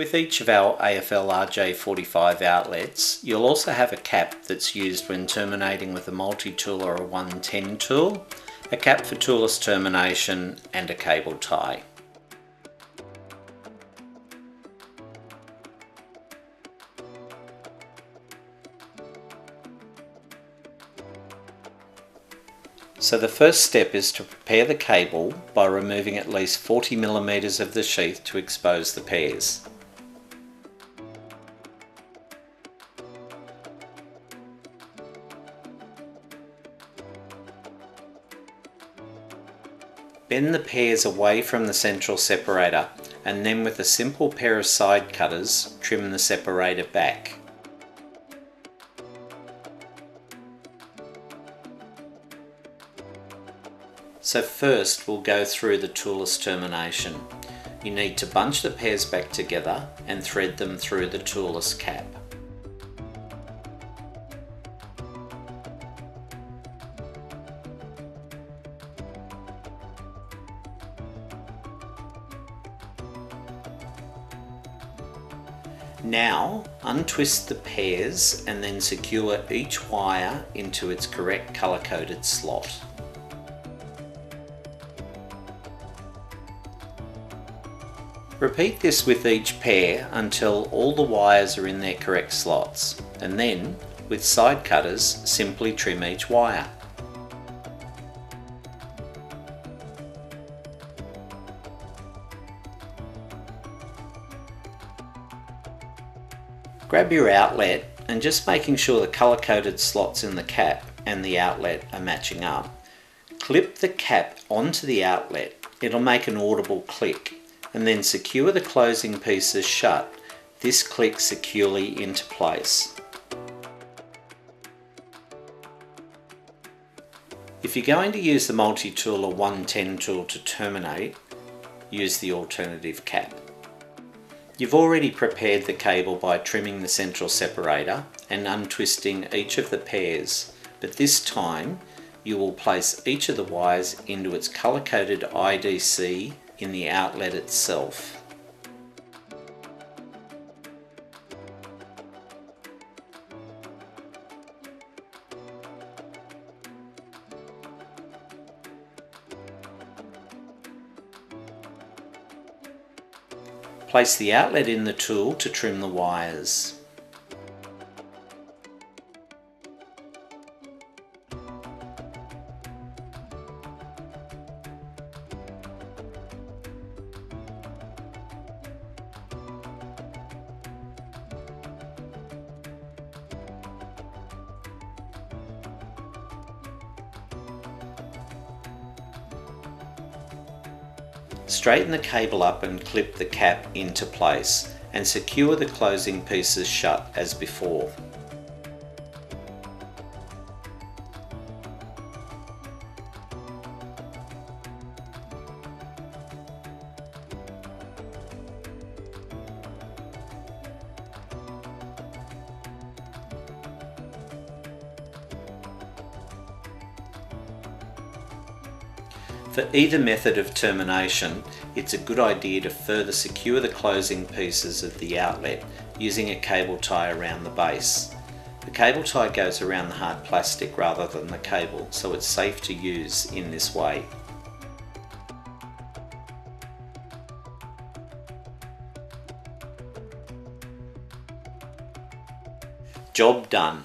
With each of our AFL RJ45 outlets, you'll also have a cap that's used when terminating with a multi-tool or a 110 tool, a cap for toolless termination and a cable tie. So the first step is to prepare the cable by removing at least 40 mm of the sheath to expose the pairs. Bend the pairs away from the central separator and then with a simple pair of side cutters trim the separator back. So first we'll go through the toolless termination. You need to bunch the pairs back together and thread them through the toolless cap. Now untwist the pairs and then secure each wire into its correct colour-coded slot. Repeat this with each pair until all the wires are in their correct slots, and then, with side cutters, simply trim each wire. Grab your outlet and just making sure the colour-coded slots in the cap and the outlet are matching up. Clip the cap onto the outlet, it'll make an audible click, and then secure the closing pieces shut. This clicks securely into place. If you're going to use the multi-tool or 110 tool to terminate, use the alternative cap. You've already prepared the cable by trimming the central separator and untwisting each of the pairs, but this time you will place each of the wires into its colour-coded IDC in the outlet itself. Place the outlet in the tool to trim the wires. Straighten the cable up and clip the cap into place and secure the closing pieces shut as before. For either method of termination, it's a good idea to further secure the closing pieces of the outlet using a cable tie around the base. The cable tie goes around the hard plastic rather than the cable, so it's safe to use in this way. Job done.